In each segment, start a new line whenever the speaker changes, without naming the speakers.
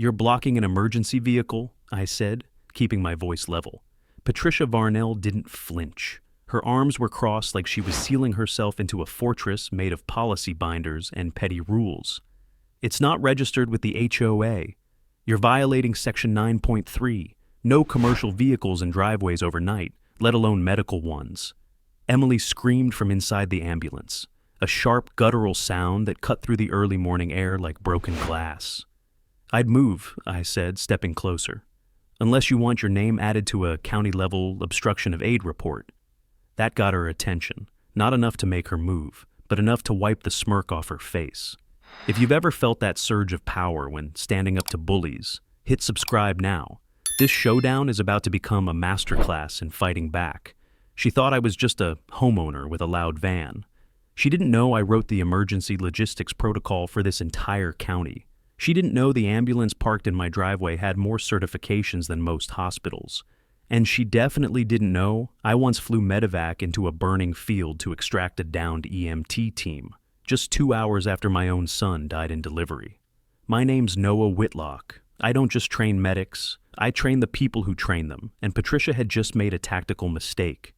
"You're blocking an emergency vehicle," I said, keeping my voice level. Patricia Varnell didn't flinch. Her arms were crossed like she was sealing herself into a fortress made of policy binders and petty rules. "It's not registered with the HOA. You're violating Section 9.3. No commercial vehicles in driveways overnight, let alone medical ones." Emily screamed from inside the ambulance, a sharp guttural sound that cut through the early morning air like broken glass. "I'd move," I said, stepping closer. "Unless you want your name added to a county-level obstruction of aid report." That got her attention, not enough to make her move, but enough to wipe the smirk off her face. If you've ever felt that surge of power when standing up to bullies, hit subscribe now. This showdown is about to become a masterclass in fighting back. She thought I was just a homeowner with a loud van. She didn't know I wrote the emergency logistics protocol for this entire county. She didn't know the ambulance parked in my driveway had more certifications than most hospitals. And she definitely didn't know I once flew medevac into a burning field to extract a downed EMT team, just 2 hours after my own son died in delivery. My name's Noah Whitlock. I don't just train medics, I train the people who train them, and Patricia had just made a tactical mistake.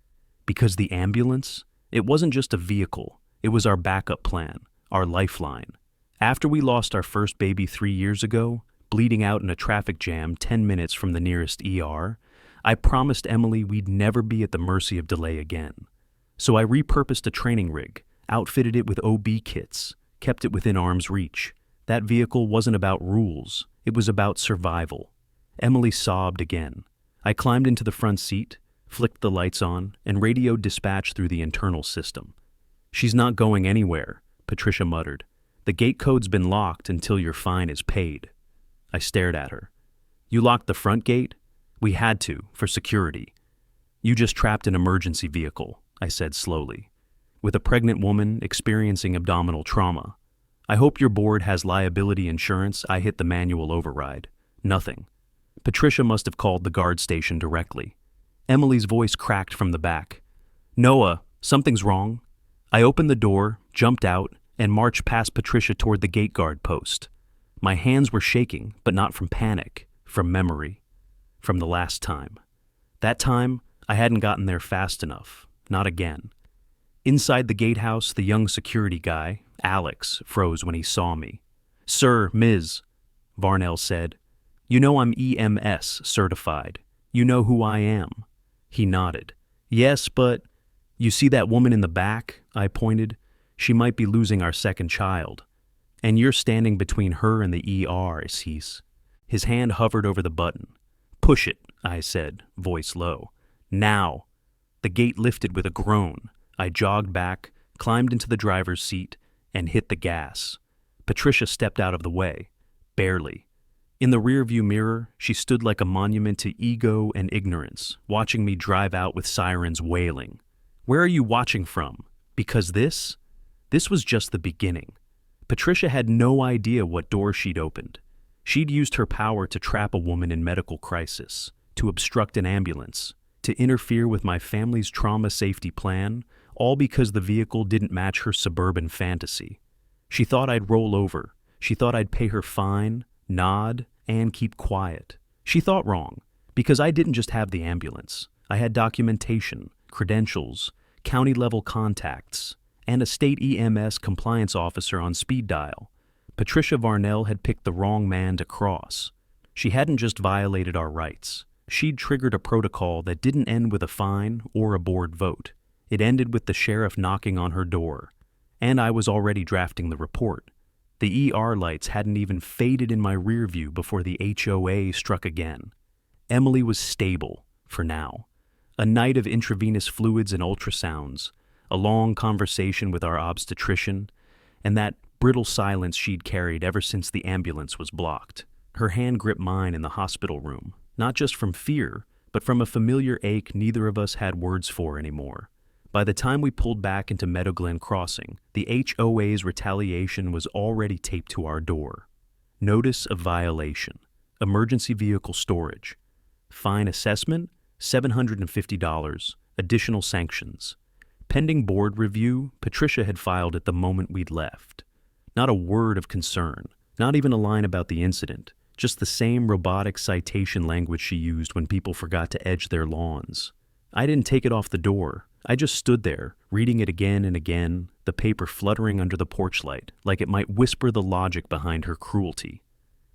Because the ambulance, it wasn't just a vehicle, it was our backup plan, our lifeline. After we lost our first baby 3 years ago, bleeding out in a traffic jam 10 minutes from the nearest ER, I promised Emily we'd never be at the mercy of delay again. So I repurposed a training rig, outfitted it with OB kits, kept it within arm's reach. That vehicle wasn't about rules, it was about survival. Emily sobbed again. I climbed into the front seat, flicked the lights on, and radioed dispatch through the internal system. "She's not going anywhere," Patricia muttered. "The gate code's been locked until your fine is paid." I stared at her. "You locked the front gate?" "We had to, for security." "You just trapped an emergency vehicle," I said slowly, "with a pregnant woman experiencing abdominal trauma. I hope your board has liability insurance." I hit the manual override. Nothing. Patricia must have called the guard station directly. Emily's voice cracked from the back. "Noah, something's wrong." I opened the door, jumped out, and marched past Patricia toward the gate guard post. My hands were shaking, but not from panic, from memory. From the last time. That time, I hadn't gotten there fast enough. Not again. Inside the gatehouse, the young security guy, Alex, froze when he saw me. "Sir, Ms." Varnell said, "You know I'm EMS certified. You know who I am." He nodded. "Yes, but..." "You see that woman in the back?" I pointed. "She might be losing our second child. And you're standing between her and the ER, Assis." His hand hovered over the button. "Push it," I said, voice low. "Now." The gate lifted with a groan. I jogged back, climbed into the driver's seat, and hit the gas. Patricia stepped out of the way. Barely. In the rearview mirror, she stood like a monument to ego and ignorance, watching me drive out with sirens wailing. "Where are you watching from? Because this was just the beginning." Patricia had no idea what door she'd opened. She'd used her power to trap a woman in medical crisis, to obstruct an ambulance, to interfere with my family's trauma safety plan, all because the vehicle didn't match her suburban fantasy. She thought I'd roll over. She thought I'd pay her fine, nod, and keep quiet. She thought wrong, because I didn't just have the ambulance. I had documentation, credentials, county-level contacts, and a state EMS compliance officer on speed dial. Patricia Varnell had picked the wrong man to cross. She hadn't just violated our rights. She'd triggered a protocol that didn't end with a fine or a board vote. It ended with the sheriff knocking on her door. And I was already drafting the report. The ER lights hadn't even faded in my rear view before the HOA struck again. Emily was stable, for now. A night of intravenous fluids and ultrasounds, a long conversation with our obstetrician, and that brittle silence she'd carried ever since the ambulance was blocked. Her hand gripped mine in the hospital room, not just from fear, but from a familiar ache neither of us had words for anymore. By the time we pulled back into Meadowglen Crossing, the HOA's retaliation was already taped to our door. Notice of violation. Emergency vehicle storage. Fine assessment, $750. Additional sanctions. Pending board review, Patricia had filed it the moment we'd left. Not a word of concern, not even a line about the incident. just the same robotic citation language she used when people forgot to edge their lawns. I didn't take it off the door. I just stood there, reading it again and again, the paper fluttering under the porch light, like it might whisper the logic behind her cruelty.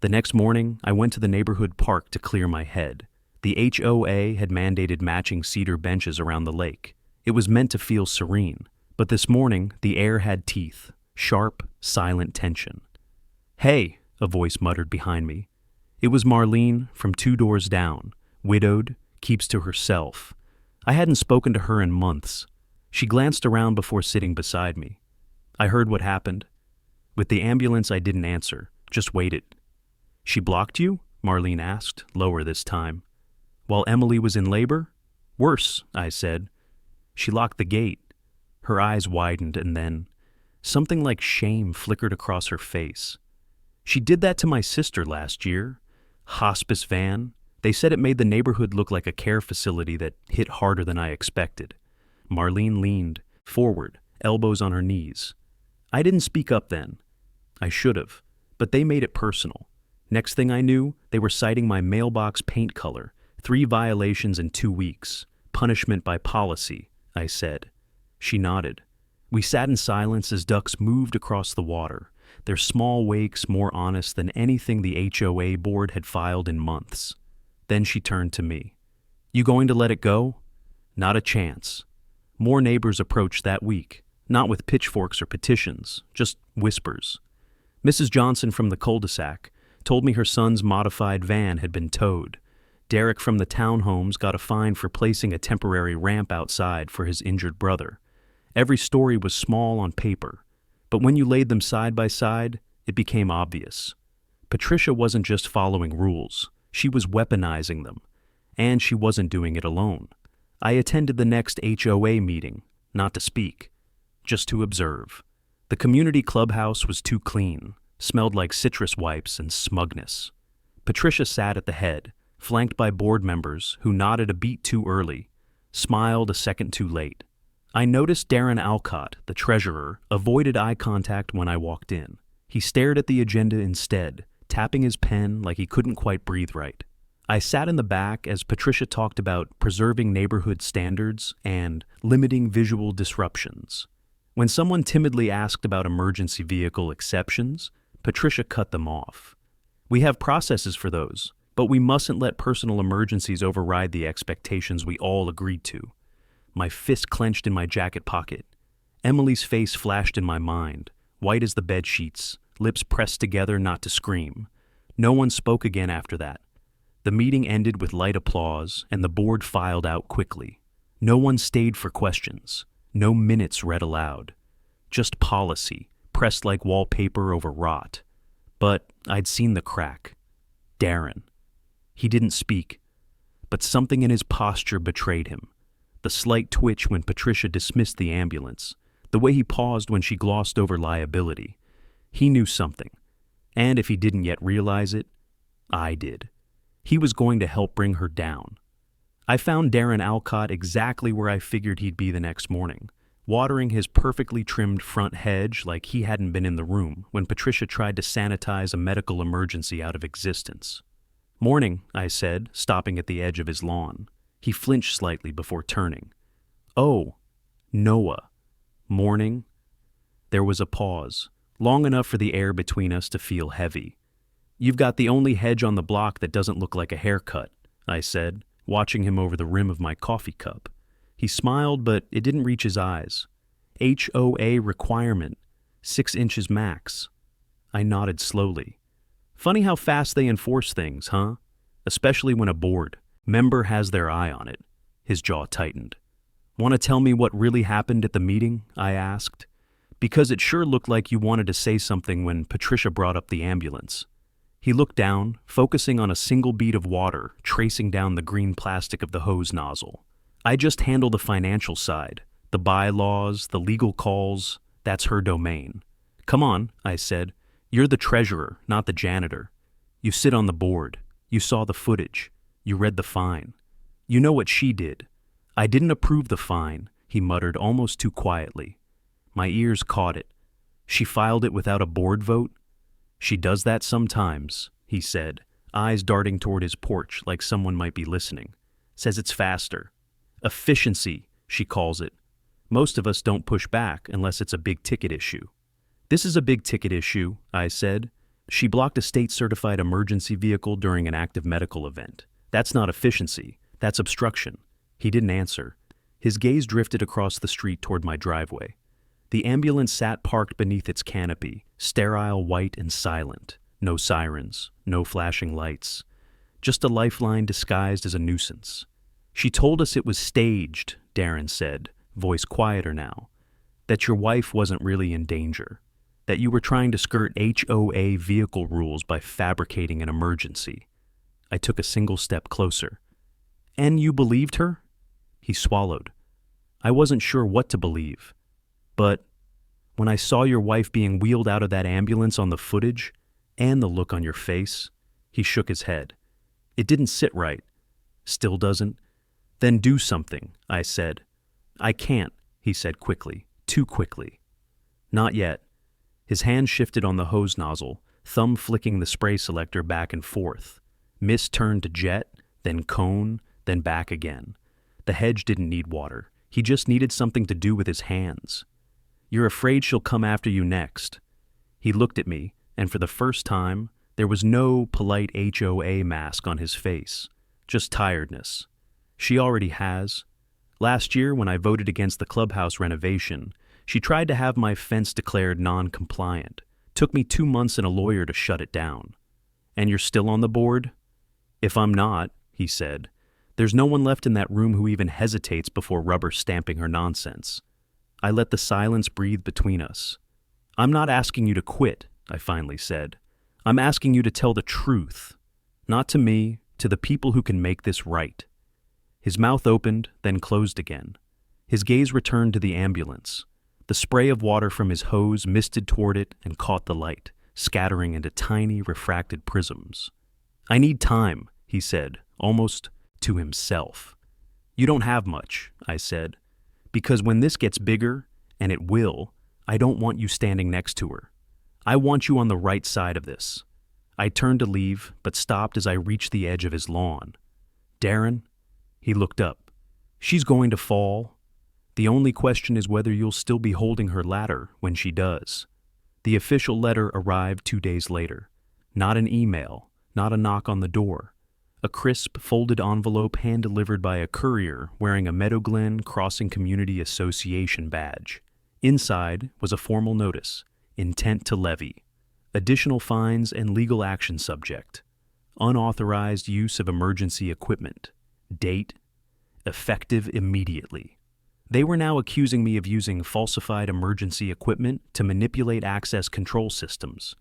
The next morning, I went to the neighborhood park to clear my head. The HOA had mandated matching cedar benches around the lake. It was meant to feel serene, but this morning, the air had teeth, sharp, silent tension. "Hey," a voice muttered behind me. It was Marlene from 2 doors down, widowed, keeps to herself. I hadn't spoken to her in months. She glanced around before sitting beside me. I heard what happened. With the ambulance, I didn't answer, just waited. "She blocked you?" Marlene asked, lower this time. "While Emily was in labor?" "Worse," I said. "She locked the gate." Her eyes widened, and then something like shame flickered across her face. "She did that to my sister last year. Hospice van. They said it made the neighborhood look like a care facility that hit harder than I expected." Marlene leaned forward, elbows on her knees. I didn't speak up then. I should have, but they made it personal. Next thing I knew, they were citing my mailbox paint color, 3 violations in 2 weeks. Punishment by policy, I said. She nodded. We sat in silence as ducks moved across the water, their small wakes more honest than anything the HOA board had filed in months. Then she turned to me. "You going to let it go?" "Not a chance." More neighbors approached that week, not with pitchforks or petitions, just whispers. Mrs. Johnson from the cul-de-sac told me her son's modified van had been towed. Derek from the townhomes got a fine for placing a temporary ramp outside for his injured brother. Every story was small on paper, but when you laid them side by side, it became obvious. Patricia wasn't just following rules, she was weaponizing them, and she wasn't doing it alone. I attended the next HOA meeting, not to speak, just to observe. The community clubhouse was too clean, smelled like citrus wipes and smugness. Patricia sat at the head, flanked by board members who nodded a beat too early, smiled a second too late. I noticed Darren Alcott, the treasurer, avoided eye contact when I walked in. He stared at the agenda instead, tapping his pen like he couldn't quite breathe right. I sat in the back as Patricia talked about preserving neighborhood standards and limiting visual disruptions. When someone timidly asked about emergency vehicle exceptions, Patricia cut them off. "We have processes for those, but we mustn't let personal emergencies override the expectations we all agreed to." My fist clenched in my jacket pocket. Emily's face flashed in my mind, white as the bed sheets, lips pressed together not to scream. No one spoke again after that. The meeting ended with light applause, and the board filed out quickly. No one stayed for questions. No minutes read aloud. Just policy, pressed like wallpaper over rot. But I'd seen the crack. Darren. He didn't speak, but something in his posture betrayed him. The slight twitch when Patricia dismissed the ambulance, the way he paused when she glossed over liability. He knew something, and if he didn't yet realize it, I did. He was going to help bring her down. I found Darren Alcott exactly where I figured he'd be the next morning, watering his perfectly trimmed front hedge like he hadn't been in the room when Patricia tried to sanitize a medical emergency out of existence. "Morning," I said, stopping at the edge of his lawn. He flinched slightly before turning. "Oh, Noah. Morning." There was a pause, long enough for the air between us to feel heavy. "You've got the only hedge on the block that doesn't look like a haircut," I said, watching him over the rim of my coffee cup. He smiled, but it didn't reach his eyes. "HOA requirement, 6 inches max." I nodded slowly. "Funny how fast they enforce things, huh? Especially when a board member has their eye on it." His jaw tightened. "Want to tell me what really happened at the meeting?" I asked. "Because it sure looked like you wanted to say something when Patricia brought up the ambulance." He looked down, focusing on a single bead of water tracing down the green plastic of the hose nozzle. "I just handle the financial side, the bylaws, the legal calls. That's her domain." "Come on," I said. "You're the treasurer, not the janitor. You sit on the board. You saw the footage. You read the fine. You know what she did." "I didn't approve the fine," he muttered almost too quietly. My ears caught it. "She filed it without a board vote?" "She does that sometimes," he said, eyes darting toward his porch like someone might be listening. Says it's faster. Efficiency, she calls it. Most of us don't push back unless it's a big-ticket issue. This is a big-ticket issue, I said. She blocked a state-certified emergency vehicle during an active medical event. That's not efficiency. That's obstruction. He didn't answer. His gaze drifted across the street toward my driveway. The ambulance sat parked beneath its canopy, sterile, white, and silent. No sirens, no flashing lights. Just a lifeline disguised as a nuisance. She told us it was staged, Darren said, voice quieter now. That your wife wasn't really in danger. That you were trying to skirt HOA vehicle rules by fabricating an emergency. I took a single step closer. And you believed her? He swallowed. I wasn't sure what to believe. But when I saw your wife being wheeled out of that ambulance on the footage, and the look on your face, he shook his head. It didn't sit right. Still doesn't. Then do something, I said. I can't, he said quickly, too quickly. Not yet. His hand shifted on the hose nozzle, thumb flicking the spray selector back and forth. Mist turned to jet, then cone, then back again. The hedge didn't need water. He just needed something to do with his hands. You're afraid she'll come after you next. He looked at me, and for the first time, there was no polite HOA mask on his face, just tiredness. She already has. Last year, when I voted against the clubhouse renovation, she tried to have my fence declared non-compliant. Took me 2 months and a lawyer to shut it down. And you're still on the board? If I'm not, he said, there's no one left in that room who even hesitates before rubber stamping her nonsense. I let the silence breathe between us. I'm not asking you to quit, I finally said. I'm asking you to tell the truth. Not to me, to the people who can make this right. His mouth opened, then closed again. His gaze returned to the ambulance. The spray of water from his hose misted toward it and caught the light, scattering into tiny, refracted prisms. I need time, he said, almost to himself. You don't have much, I said, because when this gets bigger, and it will, I don't want you standing next to her. I want you on the right side of this. I turned to leave, but stopped as I reached the edge of his lawn. Darren? He looked up. She's going to fall. The only question is whether you'll still be holding her ladder when she does. The official letter arrived 2 days later. Not an email, not a knock on the door. A crisp, folded envelope hand-delivered by a courier wearing a Meadow Glen Crossing Community Association badge. Inside was a formal notice, intent to levy, additional fines and legal action subject, unauthorized use of emergency equipment, date, effective immediately. They were now accusing me of using falsified emergency equipment to manipulate access control systems,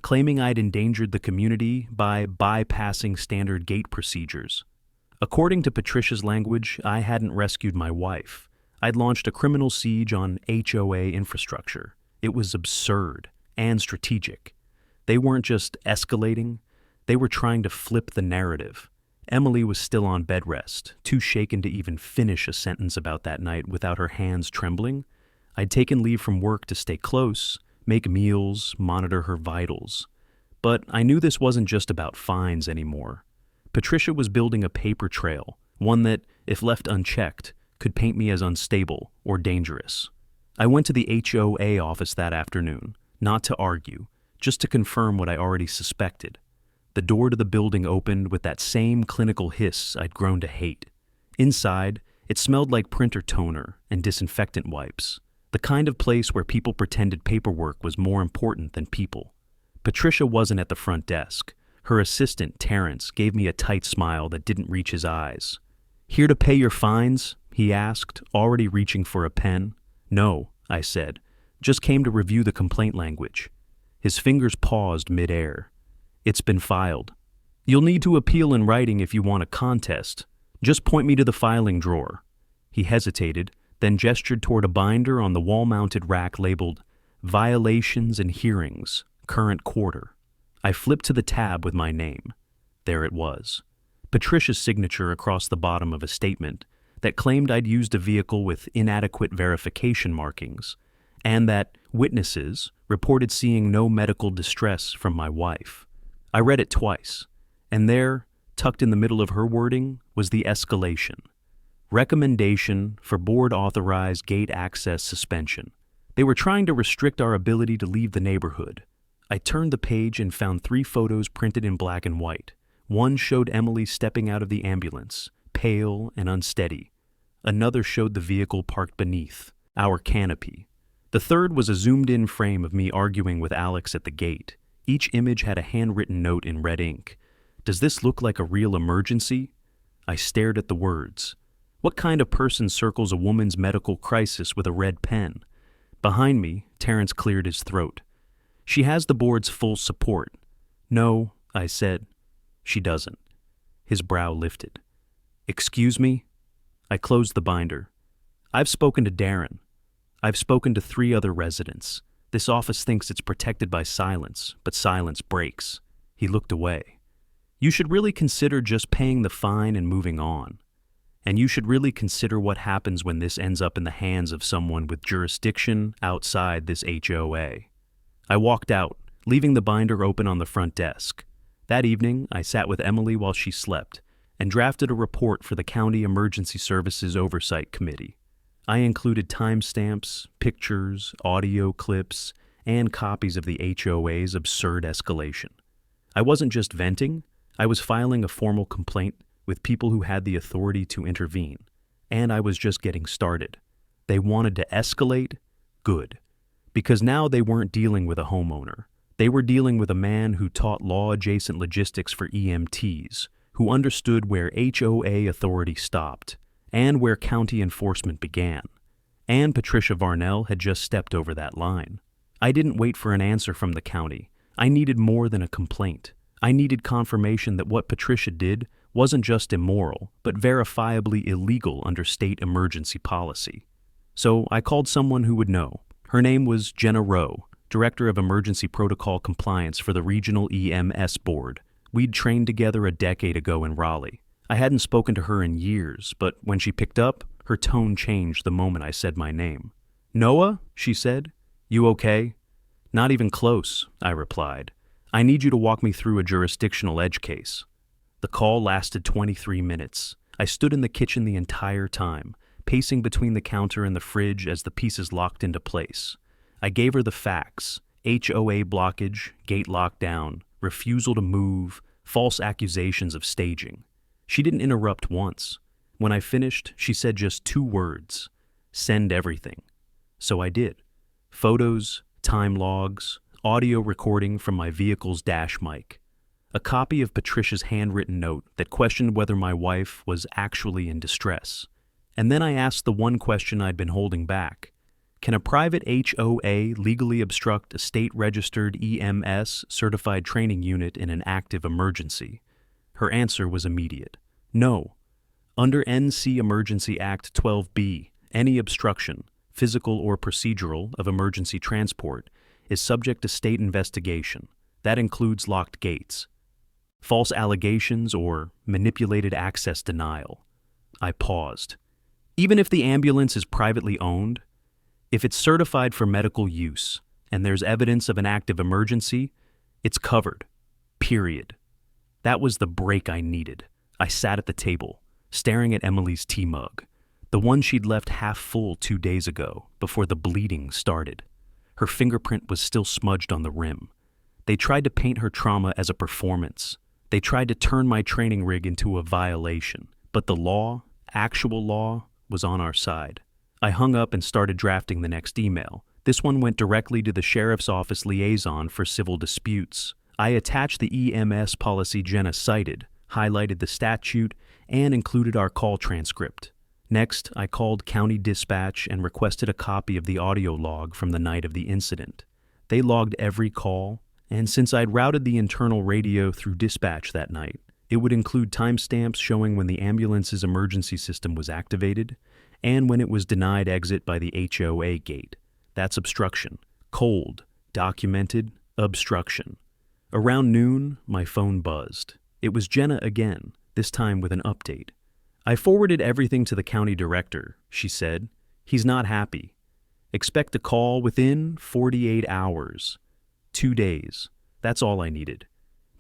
claiming I'd endangered the community by bypassing standard gate procedures. According to Patricia's language, I hadn't rescued my wife. I'd launched a criminal siege on HOA infrastructure. It was absurd and strategic. They weren't just escalating, they were trying to flip the narrative. Emily was still on bed rest, too shaken to even finish a sentence about that night without her hands trembling. I'd taken leave from work to stay close, make meals, monitor her vitals. But I knew this wasn't just about fines anymore. Patricia was building a paper trail, one that, if left unchecked, could paint me as unstable or dangerous. I went to the HOA office that afternoon, not to argue, just to confirm what I already suspected. The door to the building opened with that same clinical hiss I'd grown to hate. Inside, it smelled like printer toner and disinfectant wipes, the kind of place where people pretended paperwork was more important than people. Patricia wasn't at the front desk. Her assistant, Terrence, gave me a tight smile that didn't reach his eyes. "Here to pay your fines?" he asked, already reaching for a pen. "No," I said. "Just came to review the complaint language." His fingers paused mid-air. "It's been filed. You'll need to appeal in writing if you want a contest. Just point me to the filing drawer." He hesitated, then gestured toward a binder on the wall-mounted rack labeled Violations and Hearings, Current Quarter. I flipped to the tab with my name. There it was. Patricia's signature across the bottom of a statement that claimed I'd used a vehicle with inadequate verification markings, and that witnesses reported seeing no medical distress from my wife. I read it twice, And there, tucked in the middle of her wording, was the escalation. Recommendation for board-authorized gate access suspension. They were trying to restrict our ability to leave the neighborhood. I turned the page and found 3 photos printed in black and white. One showed Emily stepping out of the ambulance, pale and unsteady. Another showed the vehicle parked beneath, our canopy. The third was a zoomed-in frame of me arguing with Alex at the gate. Each image had a handwritten note in red ink. "Does this look like a real emergency?" I stared at the words. What kind of person circles a woman's medical crisis with a red pen? Behind me, Terrence cleared his throat. "She has the board's full support." "No," I said. "She doesn't." His brow lifted. "Excuse me?" I closed the binder. "I've spoken to Darren. I've spoken to 3 other residents. This office thinks it's protected by silence, but silence breaks." He looked away. "You should really consider just paying the fine and moving on. And you should really consider what happens when this ends up in the hands of someone with jurisdiction outside this HOA." I walked out, leaving the binder open on the front desk. That evening, I sat with Emily while she slept and drafted a report for the County Emergency Services Oversight Committee. I included timestamps, pictures, audio clips, and copies of the HOA's absurd escalation. I wasn't just venting, I was filing a formal complaint with people who had the authority to intervene, and I was just getting started. They wanted to escalate? Good. Because now they weren't dealing with a homeowner. They were dealing with a man who taught law-adjacent logistics for EMTs, who understood where HOA authority stopped, and where county enforcement began. And Patricia Varnell had just stepped over that line. I didn't wait for an answer from the county. I needed more than a complaint. I needed confirmation that what Patricia did wasn't just immoral, but verifiably illegal under state emergency policy. So I called someone who would know. Her name was Jenna Rowe, Director of Emergency Protocol Compliance for the Regional EMS Board. We'd trained together a decade ago in Raleigh. I hadn't spoken to her in years, but when she picked up, her tone changed the moment I said my name. "Noah," she said, "you okay?" "Not even close," I replied. "I need you to walk me through a jurisdictional edge case." The call lasted 23 minutes. I stood in the kitchen the entire time, pacing between the counter and the fridge as the pieces locked into place. I gave her the facts: HOA blockage, gate lockdown, refusal to move, false accusations of staging. She didn't interrupt once. When I finished, she said just 2 words: "Send everything." So I did. Photos, time logs, audio recording from my vehicle's dash mic. A copy of Patricia's handwritten note that questioned whether my wife was actually in distress. And then I asked the one question I'd been holding back. Can a private HOA legally obstruct a state-registered EMS certified training unit in an active emergency? Her answer was immediate. No. Under NC Emergency Act 12B, any obstruction, physical or procedural, of emergency transport is subject to state investigation. That includes locked gates, false allegations, or manipulated access denial. I paused. Even if the ambulance is privately owned, if it's certified for medical use and there's evidence of an active emergency, it's covered. Period. That was the break I needed. I sat at the table, staring at Emily's tea mug, the one she'd left half full 2 days ago, before the bleeding started. Her fingerprint was still smudged on the rim. They tried to paint her trauma as a performance. They tried to turn my training rig into a violation. But the law, actual law, was on our side. I hung up and started drafting the next email. This one went directly to the Sheriff's Office Liaison for Civil Disputes. I attached the EMS policy Jenna cited, highlighted the statute, and included our call transcript. Next, I called County Dispatch and requested a copy of the audio log from the night of the incident. They logged every call, and since I'd routed the internal radio through dispatch that night, it would include timestamps showing when the ambulance's emergency system was activated and when it was denied exit by the HOA gate. That's obstruction. Cold, documented obstruction. Around noon, my phone buzzed. It was Jenna again, this time with an update. "I forwarded everything to the county director," she said. "He's not happy. Expect a call within 48 hours. 2 days. That's all I needed.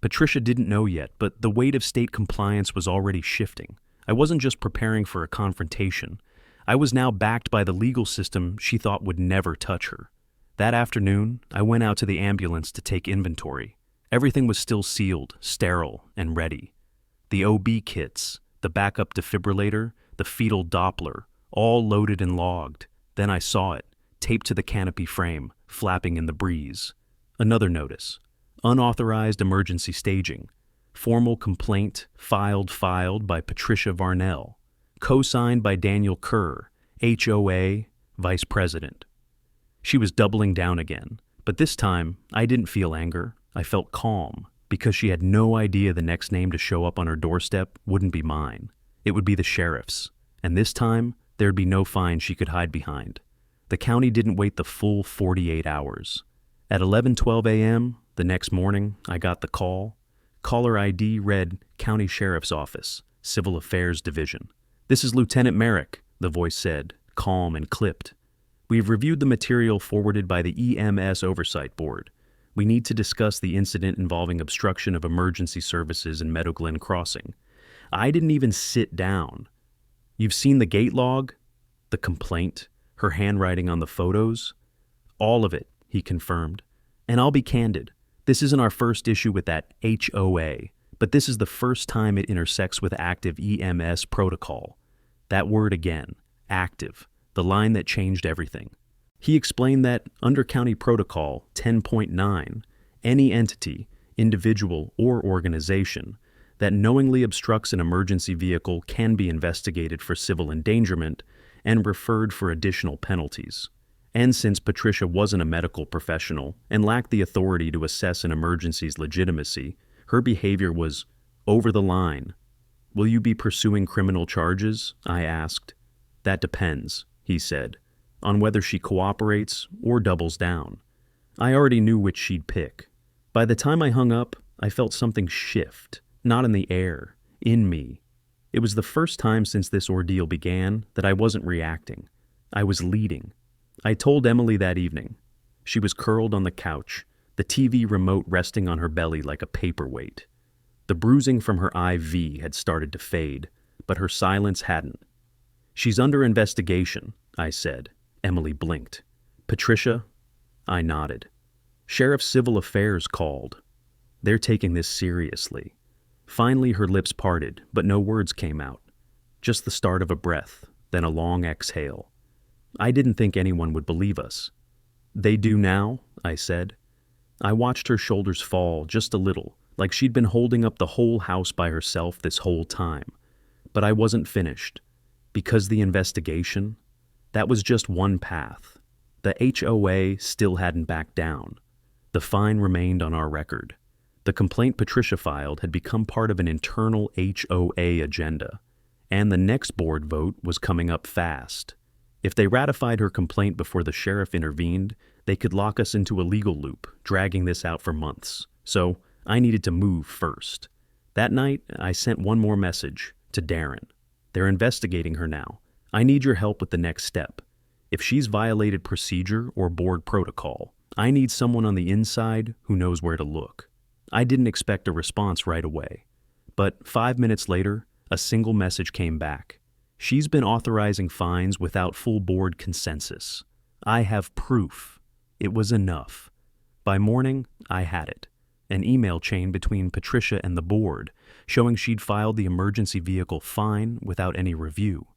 Patricia didn't know yet, but the weight of state compliance was already shifting. I wasn't just preparing for a confrontation. I was now backed by the legal system she thought would never touch her. That afternoon, I went out to the ambulance to take inventory. Everything was still sealed, sterile, and ready. The OB kits, the backup defibrillator, the fetal Doppler, all loaded and logged. Then I saw it, taped to the canopy frame, flapping in the breeze. Another notice. Unauthorized emergency staging. Formal complaint filed by Patricia Varnell. Co-signed by Daniel Kerr, HOA, Vice President. She was doubling down again, but this time I didn't feel anger. I felt calm, because she had no idea the next name to show up on her doorstep wouldn't be mine. It would be the sheriff's, and this time there'd be no fine she could hide behind. The county didn't wait the full 48 hours. At 11:12 a.m. the next morning, I got the call. Caller ID read County Sheriff's Office, Civil Affairs Division. "This is Lieutenant Merrick," the voice said, calm and clipped. "We've reviewed the material forwarded by the EMS Oversight Board. We need to discuss the incident involving obstruction of emergency services in Meadow Glen Crossing." I didn't even sit down. "You've seen the gate log? The complaint? Her handwriting on the photos?" "All of it," he confirmed. "And I'll be candid. This isn't our first issue with that HOA, but this is the first time it intersects with active EMS protocol." That word again, active, the line that changed everything. He explained that under County Protocol 10.9, any entity, individual, or organization that knowingly obstructs an emergency vehicle can be investigated for civil endangerment and referred for additional penalties. And since Patricia wasn't a medical professional and lacked the authority to assess an emergency's legitimacy, her behavior was over the line. "Will you be pursuing criminal charges?" I asked. "That depends," he said, "on whether she cooperates or doubles down." I already knew which she'd pick. By the time I hung up, I felt something shift, not in the air, in me. It was the first time since this ordeal began that I wasn't reacting. I was leading. I told Emily that evening. She was curled on the couch, the TV remote resting on her belly like a paperweight. The bruising from her IV had started to fade, but her silence hadn't. "She's under investigation," I said. Emily blinked. "Patricia?" I nodded. "Sheriff's Civil Affairs called. They're taking this seriously." Finally her lips parted, but no words came out. Just the start of a breath, then a long exhale. I didn't think anyone would believe us. "They do now?" I said. I watched her shoulders fall just a little, like she'd been holding up the whole house by herself this whole time. But I wasn't finished. Because the investigation, that was just one path. The HOA still hadn't backed down. The fine remained on our record. The complaint Patricia filed had become part of an internal HOA agenda, and the next board vote was coming up fast. If they ratified her complaint before the sheriff intervened, they could lock us into a legal loop, dragging this out for months. So I needed to move first. That night, I sent one more message to Darren. "They're investigating her now. I need your help with the next step. If she's violated procedure or board protocol, I need someone on the inside who knows where to look." I didn't expect a response right away. But 5 minutes later, a single message came back. "She's been authorizing fines without full board consensus. I have proof." It was enough. By morning, I had it. An email chain between Patricia and the board, showing she'd filed the emergency vehicle fine without any review.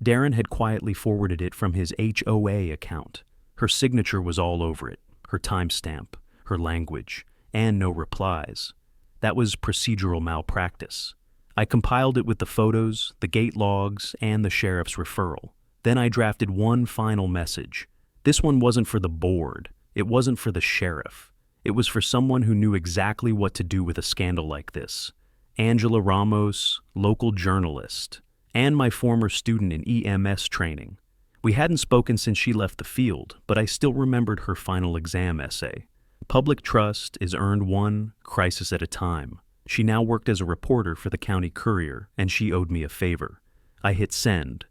Darren had quietly forwarded it from his HOA account. Her signature was all over it, her timestamp, her language, and no replies. That was procedural malpractice. I compiled it with the photos, the gate logs, and the sheriff's referral. Then I drafted one final message. This one wasn't for the board. It wasn't for the sheriff. It was for someone who knew exactly what to do with a scandal like this. Angela Ramos, local journalist, and my former student in EMS training. We hadn't spoken since she left the field, but I still remembered her final exam essay. Public trust is earned one crisis at a time. She now worked as a reporter for the County Courier, and she owed me a favor. I hit send.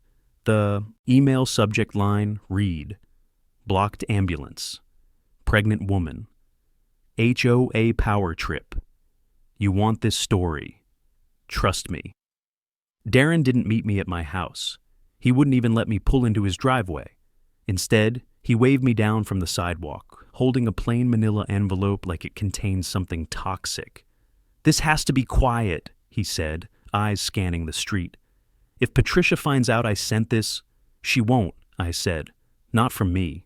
The email subject line read, "Blocked ambulance. Pregnant woman. HOA power trip. You want this story. Trust me. Darren didn't meet me at my house. He wouldn't even let me pull into his driveway. Instead, he waved me down from the sidewalk, holding a plain manila envelope like it contained something toxic. "This has to be quiet," he said, eyes scanning the street. "If Patricia finds out I sent this—" "She won't," I said. "Not from me."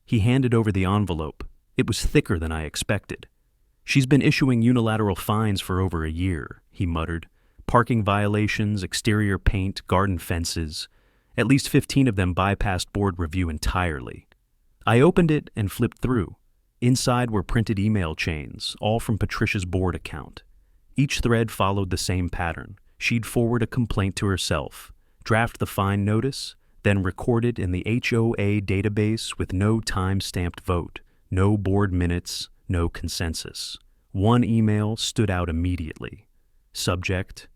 He handed over the envelope. It was thicker than I expected. "She's been issuing unilateral fines for over a year," he muttered. "Parking violations, exterior paint, garden fences. At least 15 of them bypassed board review entirely." I opened it and flipped through. Inside were printed email chains, all from Patricia's board account. Each thread followed the same pattern. She'd forward a complaint to herself, draft the fine notice, then record it in the HOA database with no time-stamped vote, no board minutes, no consensus. One email stood out immediately. Subject: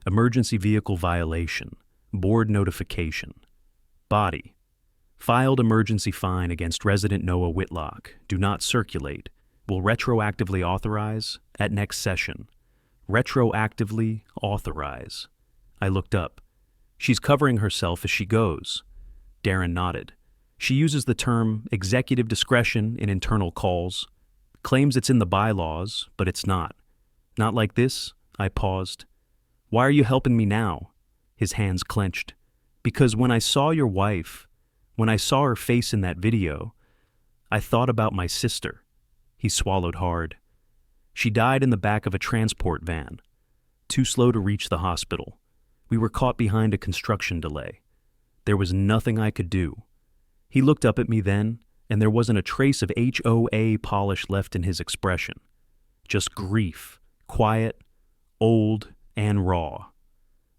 Emergency Vehicle Violation. Board Notification. Body: Filed emergency fine against resident Noah Whitlock. Do not circulate. Will retroactively authorize at next session. Retroactively authorize. I looked up. She's covering herself as she goes. Darren nodded. She uses the term executive discretion in internal calls. Claims it's in the bylaws, but it's not. Not like this? I paused. Why are you helping me now? His hands clenched. Because when I saw your wife, when I saw her face in that video, I thought about my sister. He swallowed hard. She died in the back of a transport van. Too slow to reach the hospital. We were caught behind a construction delay. There was nothing I could do. He looked up at me then, and there wasn't a trace of HOA polish left in his expression. Just grief, quiet, old, and raw.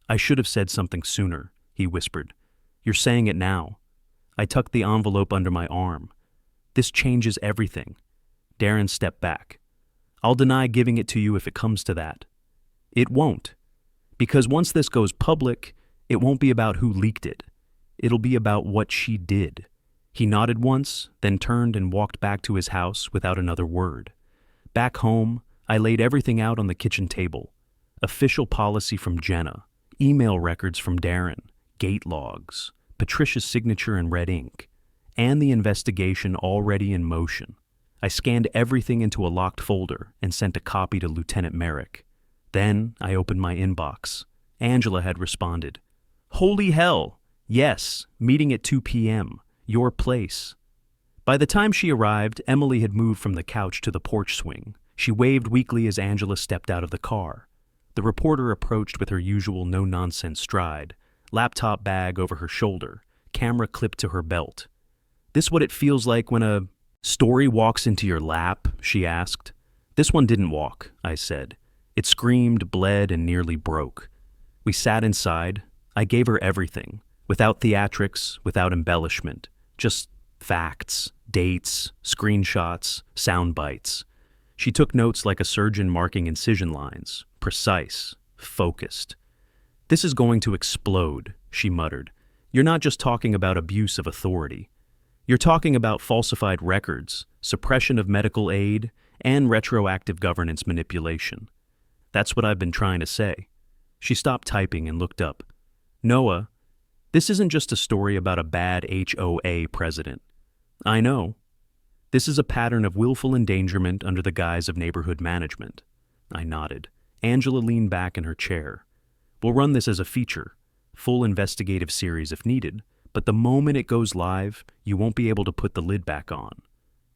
I should have said something sooner, he whispered. You're saying it now. I tucked the envelope under my arm. This changes everything. Darren stepped back. I'll deny giving it to you if it comes to that. It won't. Because once this goes public, it won't be about who leaked it. It'll be about what she did. He nodded once, then turned and walked back to his house without another word. Back home, I laid everything out on the kitchen table. Official policy from Jenna, email records from Darren, gate logs, Patricia's signature in red ink, and the investigation already in motion. I scanned everything into a locked folder and sent a copy to Lieutenant Merrick. Then I opened my inbox. Angela had responded. Holy hell! Yes, meeting at 2 p.m. Your place. By the time she arrived, Emily had moved from the couch to the porch swing. She waved weakly as Angela stepped out of the car. The reporter approached with her usual no-nonsense stride, laptop bag over her shoulder, camera clipped to her belt. This what it feels like when a story walks into your lap? She asked. This one didn't walk, I said. It screamed, bled, and nearly broke. We sat inside. I gave her everything, without theatrics, without embellishment, just facts, dates, screenshots, sound bites. She took notes like a surgeon marking incision lines, precise, focused. This is going to explode, she muttered. You're not just talking about abuse of authority. You're talking about falsified records, suppression of medical aid, and retroactive governance manipulation. That's what I've been trying to say. She stopped typing and looked up. Noah, this isn't just a story about a bad HOA president. I know. This is a pattern of willful endangerment under the guise of neighborhood management. I nodded. Angela leaned back in her chair. We'll run this as a feature, full investigative series if needed, but the moment it goes live, you won't be able to put the lid back on.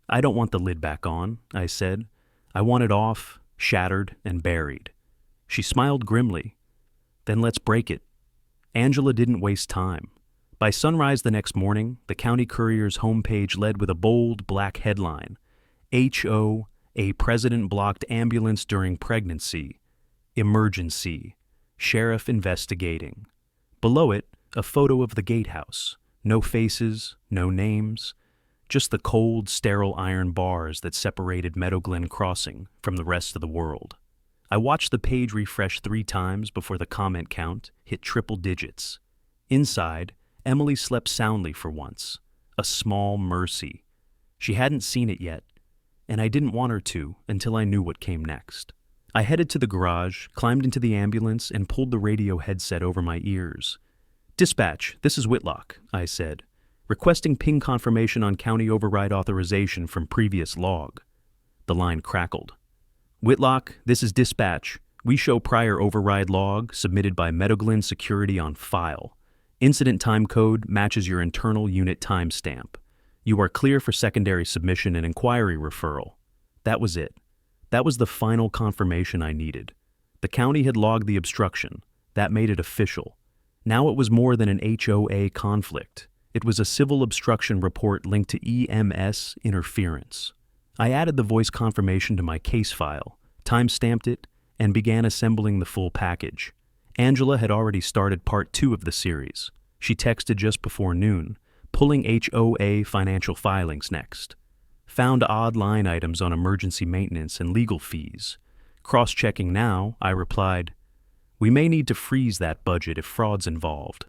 I don't want the lid back on, I said. I want it off, shattered, and buried. She smiled grimly. Then let's break it. Angela didn't waste time. By sunrise the next morning, the County Courier's homepage led with a bold black headline, HO, a president blocked ambulance during pregnancy. Emergency. Sheriff investigating. Below it, a photo of the gatehouse. No faces, no names. Just the cold, sterile iron bars that separated Meadowglen Crossing from the rest of the world. I watched the page refresh 3 times before the comment count hit triple digits. Inside, Emily slept soundly for once. A small mercy. She hadn't seen it yet, and I didn't want her to until I knew what came next. I headed to the garage, climbed into the ambulance, and pulled the radio headset over my ears. "Dispatch, this is Whitlock," I said, "requesting ping confirmation on county override authorization from previous log." The line crackled. "Whitlock, this is dispatch. We show prior override log submitted by Meadowglen Security on file. Incident time code matches your internal unit timestamp. You are clear for secondary submission and inquiry referral." That was it. That was the final confirmation I needed. The county had logged the obstruction. That made it official. Now it was more than an HOA conflict. It was a civil obstruction report linked to EMS interference. I added the voice confirmation to my case file, time-stamped it, and began assembling the full package. Angela had already started part 2 of the series. She texted just before noon, pulling HOA financial filings next. Found odd line items on emergency maintenance and legal fees. Cross-checking now, I replied, "We may need to freeze that budget if fraud's involved."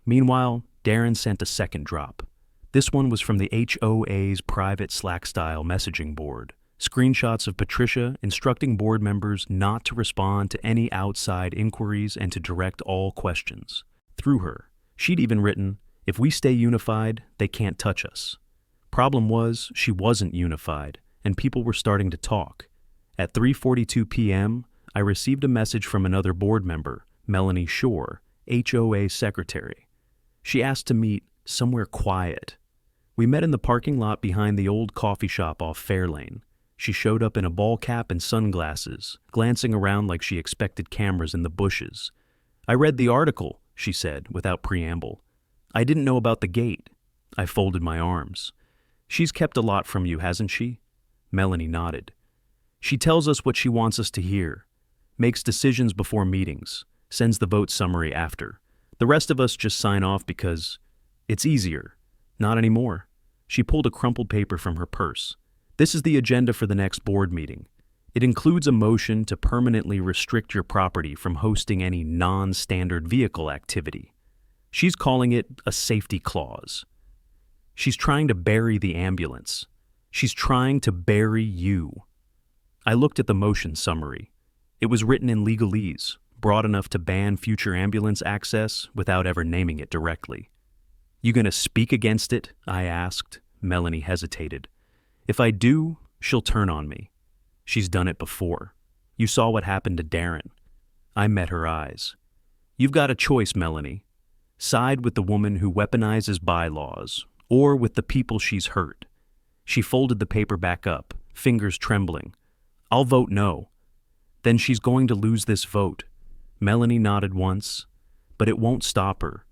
Meanwhile, Darren sent a second drop. This one was from the HOA's private Slack-style messaging board. Screenshots of Patricia instructing board members not to respond to any outside inquiries and to direct all questions. Through her, she'd even written, "If we stay unified, they can't touch us." Problem was, she wasn't unified, and people were starting to talk. At 3:42 p.m., I received a message from another board member, Melanie Shore, HOA secretary. She asked to meet somewhere quiet. We met in the parking lot behind the old coffee shop off Fairlane. She showed up in a ball cap and sunglasses, glancing around like she expected cameras in the bushes. "I read the article," she said, without preamble. "I didn't know about the gate." I folded my arms. "She's kept a lot from you, hasn't she?" Melanie nodded. "She tells us what she wants us to hear, makes decisions before meetings, sends the vote summary after. The rest of us just sign off because it's easier. Not anymore." She pulled a crumpled paper from her purse. "This is the agenda for the next board meeting. It includes a motion to permanently restrict your property from hosting any non-standard vehicle activity." She's calling it a safety clause. She's trying to bury the ambulance. She's trying to bury you. I looked at the motion summary. It was written in legalese, broad enough to ban future ambulance access without ever naming it directly. "You gonna speak against it?" I asked. Melanie hesitated. "If I do, she'll turn on me. She's done it before. You saw what happened to Darren." I met her eyes. "You've got a choice, Melanie. Side with the woman who weaponizes bylaws, or with the people she's hurt." She folded the paper back up, fingers trembling. "I'll vote no." "Then she's going to lose this vote." Melanie nodded once, "But it won't stop her."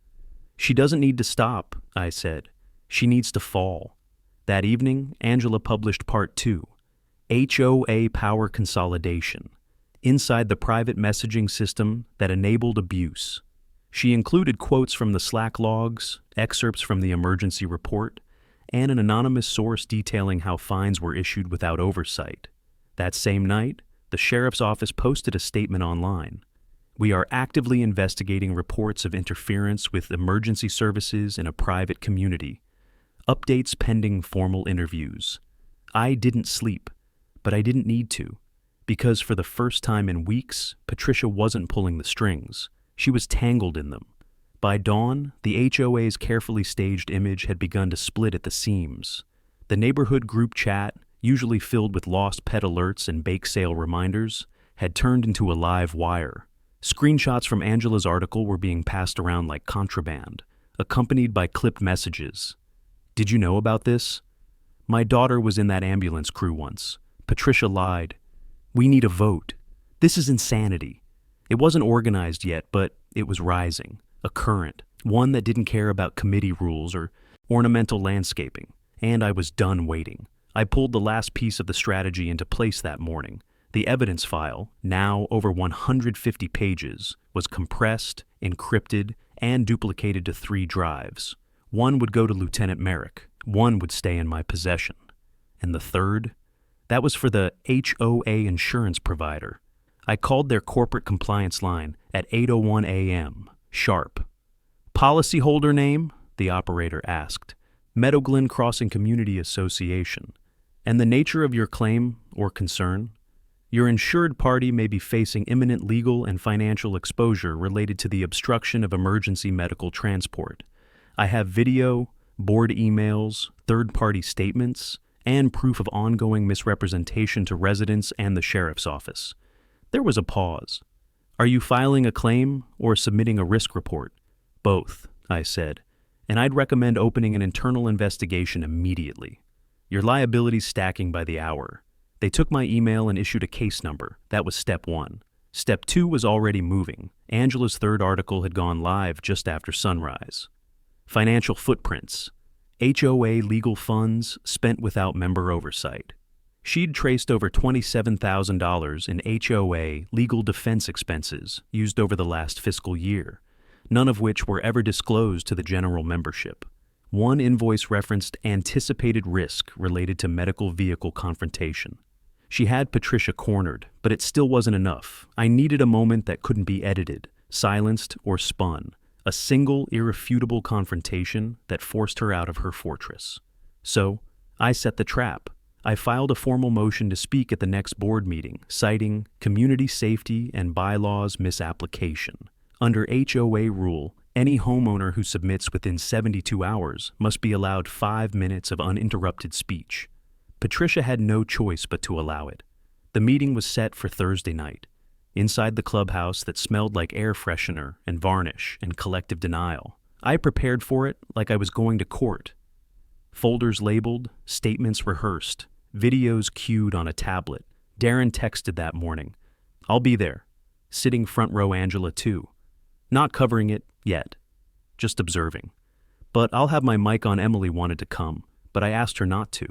"She doesn't need to stop," I said. "She needs to fall." That evening, Angela published part 2, HOA Power Consolidation, inside the private messaging system that enabled abuse. She included quotes from the Slack logs, excerpts from the emergency report, and an anonymous source detailing how fines were issued without oversight. That same night, the sheriff's office posted a statement online. "We are actively investigating reports of interference with emergency services in a private community. Updates pending formal interviews." I didn't sleep, but I didn't need to, because for the first time in weeks, Patricia wasn't pulling the strings. She was tangled in them. By dawn, the HOA's carefully staged image had begun to split at the seams. The neighborhood group chat, usually filled with lost pet alerts and bake sale reminders, had turned into a live wire. Screenshots from Angela's article were being passed around like contraband, accompanied by clipped messages. "Did you know about this? My daughter was in that ambulance crew once. Patricia lied. We need a vote. This is insanity." It wasn't organized yet, but it was rising, a current, one that didn't care about committee rules or ornamental landscaping, and I was done waiting. I pulled the last piece of the strategy into place that morning. The evidence file, now over 150 pages, was compressed, encrypted, and duplicated to 3 drives. One would go to Lieutenant Merrick, one would stay in my possession. And the third? That was for the HOA insurance provider. I called their corporate compliance line at 8:01 a.m., sharp. "Policyholder name?" the operator asked. "Meadowglen Crossing Community Association." "And the nature of your claim or concern?" Your insured party may be facing imminent legal and financial exposure related to the obstruction of emergency medical transport. I have video, board emails, third-party statements, and proof of ongoing misrepresentation to residents and the sheriff's office. There was a pause. Are you filing a claim or submitting a risk report? Both, I said, and I'd recommend opening an internal investigation immediately. Your liability's stacking by the hour. They took my email and issued a case number. That was step 1. Step 2 was already moving. Angela's third article had gone live just after sunrise. Financial footprints. HOA legal funds spent without member oversight. She'd traced over $27,000 in HOA legal defense expenses used over the last fiscal year, none of which were ever disclosed to the general membership. One invoice referenced anticipated risk related to medical vehicle confrontation. She had Patricia cornered, but it still wasn't enough. I needed a moment that couldn't be edited, silenced, or spun. A single, irrefutable confrontation that forced her out of her fortress. So, I set the trap. I filed a formal motion to speak at the next board meeting, citing community safety and bylaws misapplication. Under HOA rule, any homeowner who submits within 72 hours must be allowed 5 minutes of uninterrupted speech. Patricia had no choice but to allow it. The meeting was set for Thursday night, inside the clubhouse that smelled like air freshener and varnish and collective denial. I prepared for it like I was going to court. Folders labeled, statements rehearsed, videos queued on a tablet. Darren texted that morning. I'll be there. Sitting front row Angela too. Not covering it yet. Just observing. But I'll have my mic on. Emily wanted to come, but I asked her not to.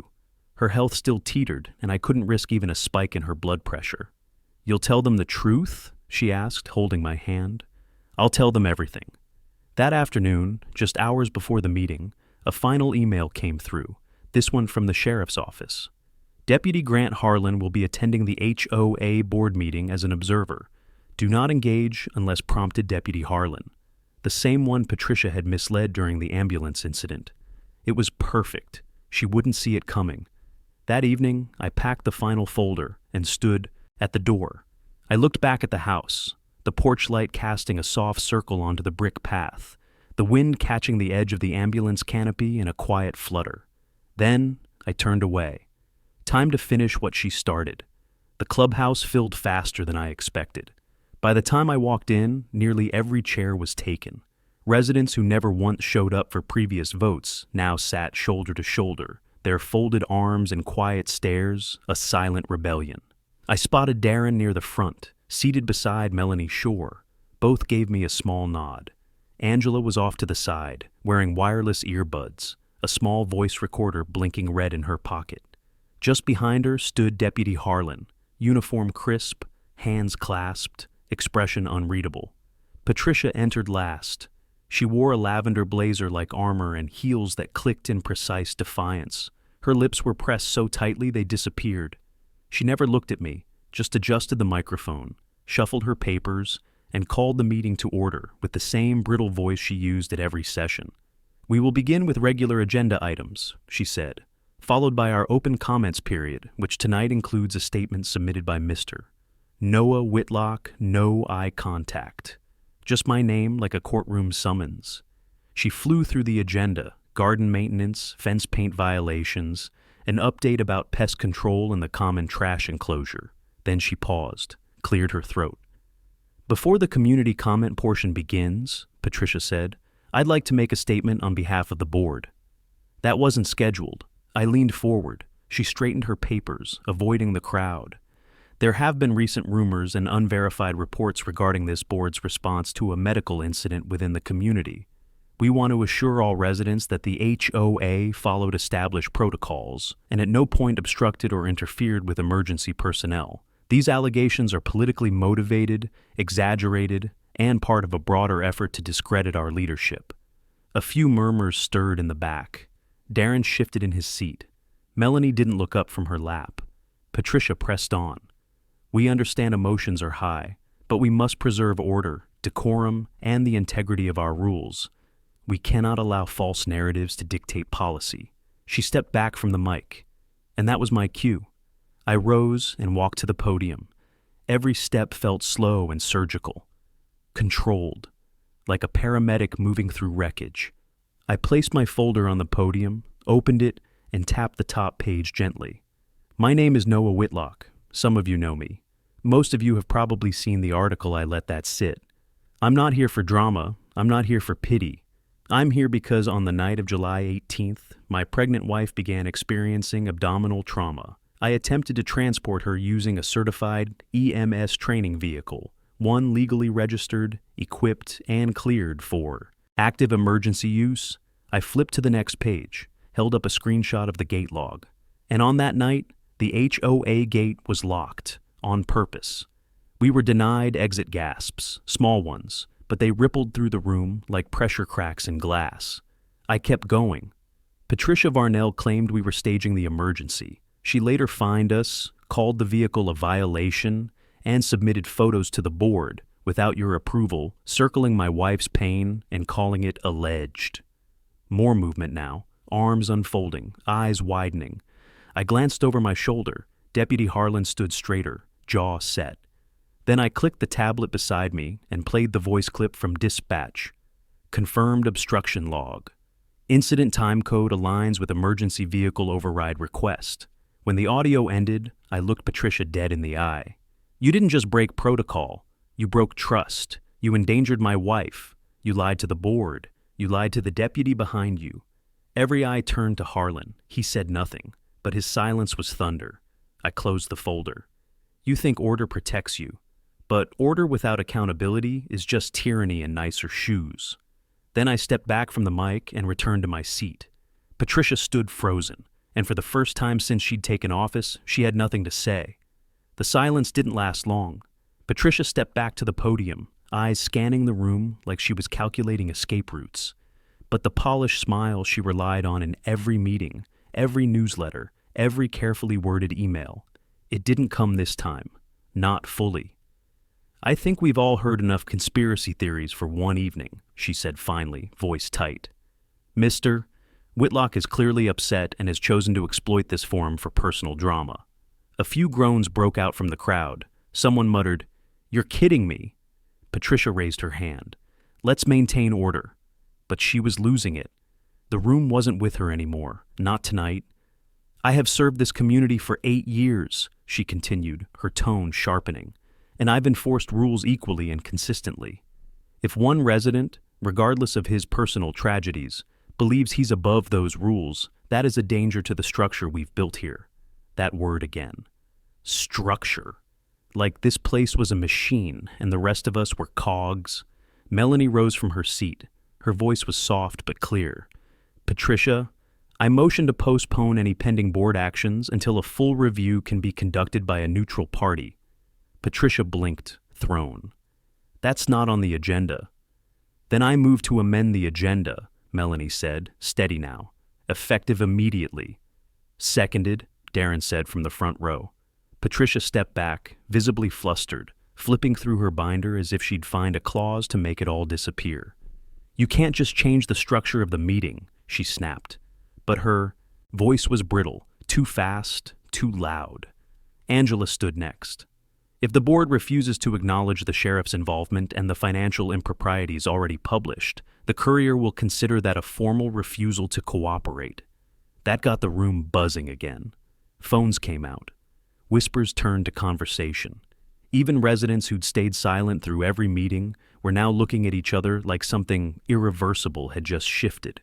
Her health still teetered, and I couldn't risk even a spike in her blood pressure. You'll tell them the truth? She asked, holding my hand. I'll tell them everything. That afternoon, just hours before the meeting, a final email came through, this one from the sheriff's office. Deputy Grant Harlan will be attending the HOA board meeting as an observer. Do not engage unless prompted. Deputy Harlan. The same one Patricia had misled during the ambulance incident. It was perfect. She wouldn't see it coming. That evening, I packed the final folder and stood at the door. I looked back at the house, the porch light casting a soft circle onto the brick path, the wind catching the edge of the ambulance canopy in a quiet flutter. Then I turned away. Time to finish what she started. The clubhouse filled faster than I expected. By the time I walked in, nearly every chair was taken. Residents who never once showed up for previous votes now sat shoulder to shoulder, their folded arms and quiet stares a silent rebellion. I spotted Darren near the front, seated beside Melanie Shore. Both gave me a small nod. Angela was off to the side, wearing wireless earbuds, a small voice recorder blinking red in her pocket. Just behind her stood Deputy Harlan, uniform crisp, hands clasped, expression unreadable. Patricia entered last. She wore a lavender blazer like armor and heels that clicked in precise defiance. Her lips were pressed so tightly they disappeared. She never looked at me, just adjusted the microphone, shuffled her papers, and called the meeting to order with the same brittle voice she used at every session. We will begin with regular agenda items, she said, followed by our open comments period, which tonight includes a statement submitted by Mr. Noah Whitlock, no eye contact. Just my name like a courtroom summons. She flew through the agenda, garden maintenance, fence paint violations, an update about pest control in the common trash enclosure. Then she paused, cleared her throat. Before the community comment portion begins, Patricia said, I'd like to make a statement on behalf of the board. That wasn't scheduled. I leaned forward. She straightened her papers, avoiding the crowd. There have been recent rumors and unverified reports regarding this board's response to a medical incident within the community. We want to assure all residents that the HOA followed established protocols and at no point obstructed or interfered with emergency personnel. These allegations are politically motivated, exaggerated, and part of a broader effort to discredit our leadership. A few murmurs stirred in the back. Darren shifted in his seat. Melanie didn't look up from her lap. Patricia pressed on. We understand emotions are high, but we must preserve order, decorum, and the integrity of our rules. We cannot allow false narratives to dictate policy. She stepped back from the mic, and that was my cue. I rose and walked to the podium, Every step felt slow and surgical, controlled, like a paramedic moving through wreckage. I placed my folder on the podium, opened it, and tapped the top page gently. My name is Noah Whitlock. Some of you know me. Most of you have probably seen the article I let that sit. I'm not here for drama. I'm not here for pity. I'm here because on the night of July 18th, my pregnant wife began experiencing abdominal trauma. I attempted to transport her using a certified EMS training vehicle, one legally registered, equipped, and cleared for active emergency use. I flipped to the next page, held up a screenshot of the gate log. And on that night, the HOA gate was locked, on purpose. We were denied exit gasps, small ones, but they rippled through the room like pressure cracks in glass. I kept going. Patricia Varnell claimed we were staging the emergency. She later fined us, called the vehicle a violation, and submitted photos to the board, without your approval, circling my wife's pain and calling it alleged. More movement now, arms unfolding, eyes widening. I glanced over my shoulder. Deputy Harlan stood straighter, jaw set. Then I clicked the tablet beside me and played the voice clip from dispatch. Confirmed obstruction log. Incident time code aligns with emergency vehicle override request. When the audio ended, I looked Patricia dead in the eye. You didn't just break protocol. You broke trust. You endangered my wife. You lied to the board. You lied to the deputy behind you. Every eye turned to Harlan. He said nothing, but his silence was thunder. I closed the folder. You think order protects you, but order without accountability is just tyranny in nicer shoes. Then I stepped back from the mic and returned to my seat. Patricia stood frozen, and for the first time since she'd taken office, she had nothing to say. The silence didn't last long. Patricia stepped back to the podium, eyes scanning the room like she was calculating escape routes. But the polished smile she relied on in every meeting, every newsletter, every carefully worded email, it didn't come this time. Not fully. I think we've all heard enough conspiracy theories for one evening, she said finally, voice tight. Mr. Whitlock is clearly upset and has chosen to exploit this forum for personal drama. A few groans broke out from the crowd. Someone muttered, "You're kidding me." Patricia raised her hand. Let's maintain order. But she was losing it. The room wasn't with her anymore, not tonight. I have served this community for 8 years, she continued, her tone sharpening, and I've enforced rules equally and consistently. If one resident, regardless of his personal tragedies, believes he's above those rules, that is a danger to the structure we've built here. That word again. Structure. Like this place was a machine and the rest of us were cogs. Melanie rose from her seat. Her voice was soft but clear. Patricia, I motion to postpone any pending board actions until a full review can be conducted by a neutral party. Patricia blinked, thrown. That's not on the agenda. Then I move to amend the agenda, Melanie said, steady now. Effective immediately. Seconded, Darren said from the front row. Patricia stepped back, visibly flustered, flipping through her binder as if she'd find a clause to make it all disappear. You can't just change the structure of the meeting, she snapped. But her voice was brittle, too fast, too loud. Angela stood next. If the board refuses to acknowledge the sheriff's involvement and the financial improprieties already published, the Courier will consider that a formal refusal to cooperate. That got the room buzzing again. Phones came out. Whispers turned to conversation. Even residents who'd stayed silent through every meeting were now looking at each other like something irreversible had just shifted.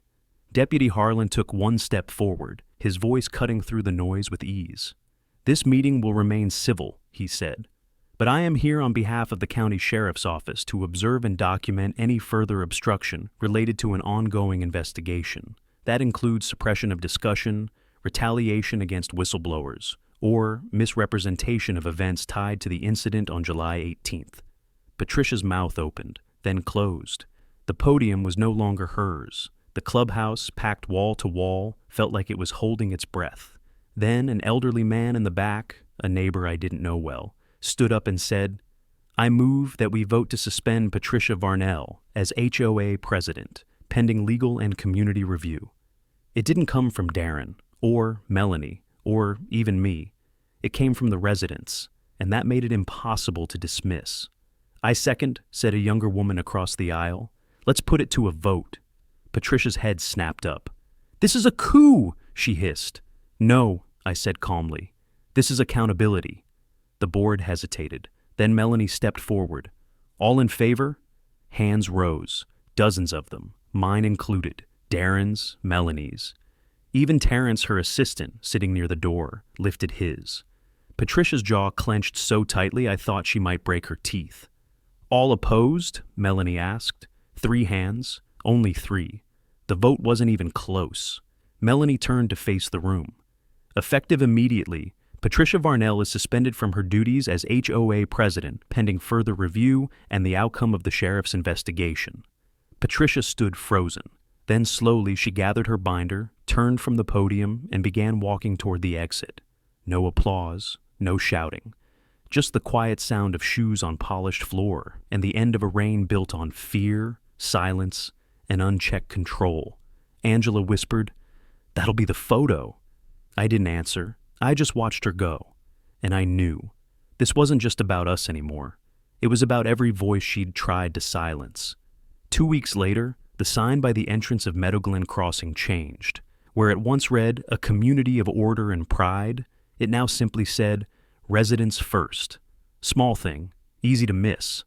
Deputy Harlan took one step forward, his voice cutting through the noise with ease. This meeting will remain civil, he said. But I am here on behalf of the county sheriff's office to observe and document any further obstruction related to an ongoing investigation. That includes suppression of discussion, retaliation against whistleblowers, or misrepresentation of events tied to the incident on July 18th. Patricia's mouth opened, then closed. The podium was no longer hers. The clubhouse, packed wall to wall, felt like it was holding its breath. Then an elderly man in the back, a neighbor I didn't know well, stood up and said, I move that we vote to suspend Patricia Varnell as HOA president, pending legal and community review. It didn't come from Darren, or Melanie, or even me. It came from the residents. and that made it impossible to dismiss. "I second," said a younger woman across the aisle. "Let's put it to a vote." Patricia's head snapped up. "This is a coup," she hissed. "No," I said calmly. "This is accountability." The board hesitated. Then Melanie stepped forward. "All in favor?" Hands rose, dozens of them, mine included, Darren's, Melanie's. Even Terrence, her assistant, sitting near the door, lifted his. Patricia's jaw clenched so tightly I thought she might break her teeth. "All opposed?" Melanie asked. 3 hands, only 3. The vote wasn't even close. Melanie turned to face the room. Effective immediately, Patricia Varnell is suspended from her duties as HOA president pending further review and the outcome of the sheriff's investigation. Patricia stood frozen. Then slowly she gathered her binder, turned from the podium, and began walking toward the exit. No applause, no shouting. Just the quiet sound of shoes on polished floor and the end of a reign built on fear, silence, and unchecked control. Angela whispered, "That'll be the photo." I didn't answer. I just watched her go. And I knew. This wasn't just about us anymore. It was about every voice she'd tried to silence. 2 weeks later, the sign by the entrance of Meadowglen Crossing changed. Where it once read, "A community of order and pride," it now simply said, "Residents first." Small thing, easy to miss.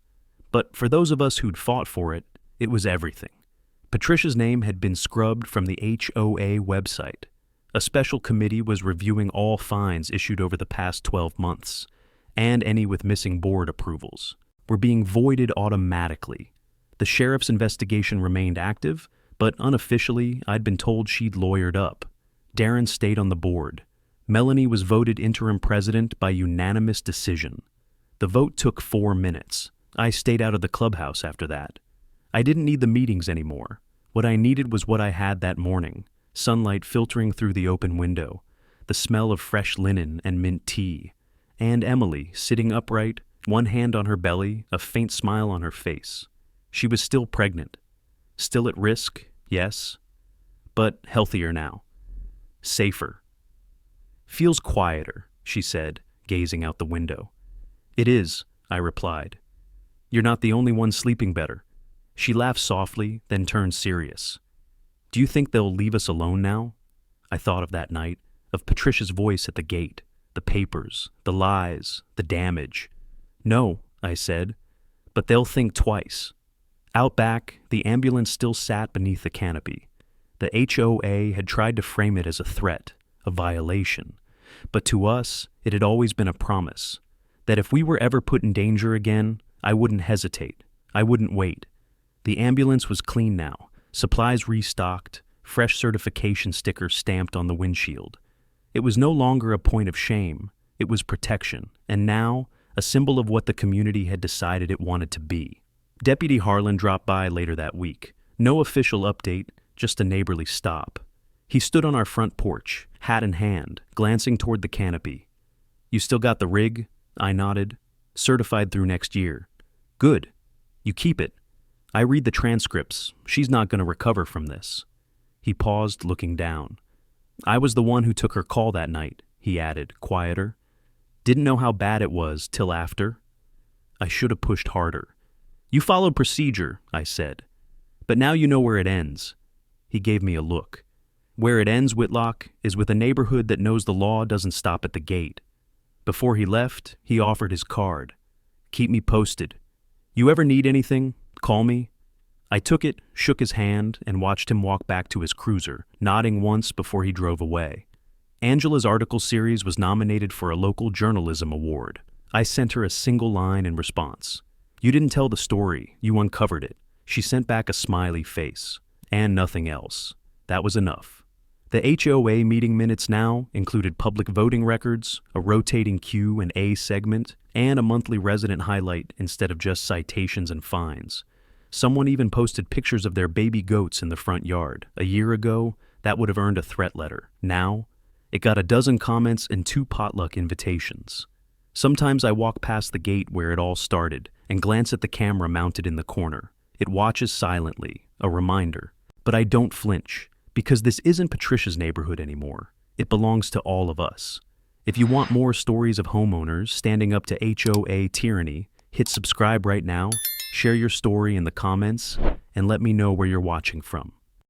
But for those of us who'd fought for it, it was everything. Patricia's name had been scrubbed from the HOA website. A special committee was reviewing all fines issued over the past 12 months, and any with missing board approvals, were being voided automatically. The sheriff's investigation remained active, but unofficially, I'd been told she'd lawyered up. Darren stayed on the board. Melanie was voted interim president by unanimous decision. The vote took 4 minutes. I stayed out of the clubhouse after that. I didn't need the meetings anymore. What I needed was what I had that morning. Sunlight filtering through the open window, the smell of fresh linen and mint tea, and Emily sitting upright, one hand on her belly, a faint smile on her face. She was still pregnant. Still at risk, yes, but healthier now. Safer. "Feels quieter," she said, gazing out the window. "It is," I replied. "You're not the only one sleeping better." She laughed softly, then turned serious. "Do you think they'll leave us alone now?" I thought of that night, of Patricia's voice at the gate, the papers, the lies, the damage. "No," I said, "but they'll think twice." Out back, the ambulance still sat beneath the canopy. The HOA had tried to frame it as a threat, a violation, but to us, it had always been a promise, that if we were ever put in danger again, I wouldn't hesitate, I wouldn't wait. The ambulance was clean now, supplies restocked, fresh certification stickers stamped on the windshield. It was no longer a point of shame, it was protection, and now, a symbol of what the community had decided it wanted to be. Deputy Harlan dropped by later that week. No official update, just a neighborly stop. He stood on our front porch, hat in hand, glancing toward the canopy. "You still got the rig?" I nodded. "Certified through next year." "Good. You keep it. I read the transcripts. She's not going to recover from this." He paused, looking down. "I was the one who took her call that night," he added, quieter. "Didn't know how bad it was till after." I should have pushed harder. "You followed procedure," I said. "But now you know where it ends." He gave me a look. "Where it ends, Whitlock, is with a neighborhood that knows the law doesn't stop at the gate." Before he left, he offered his card. "Keep me posted. You ever need anything, call me." I took it, shook his hand, and watched him walk back to his cruiser, nodding once before he drove away. Angela's article series was nominated for a local journalism award. I sent her a single line in response. "You didn't tell the story, you uncovered it." She sent back a smiley face. And nothing else. That was enough. The HOA meeting minutes now included public voting records, a rotating Q&A segment, and a monthly resident highlight instead of just citations and fines. Someone even posted pictures of their baby goats in the front yard. A year ago, that would have earned a threat letter. Now, it got a dozen comments and 2 potluck invitations. Sometimes I walk past the gate where it all started and glance at the camera mounted in the corner. It watches silently, a reminder. But I don't flinch, because this isn't Patricia's neighborhood anymore. It belongs to all of us. If you want more stories of homeowners standing up to HOA tyranny, hit subscribe right now, share your story in the comments, and let me know where you're watching from.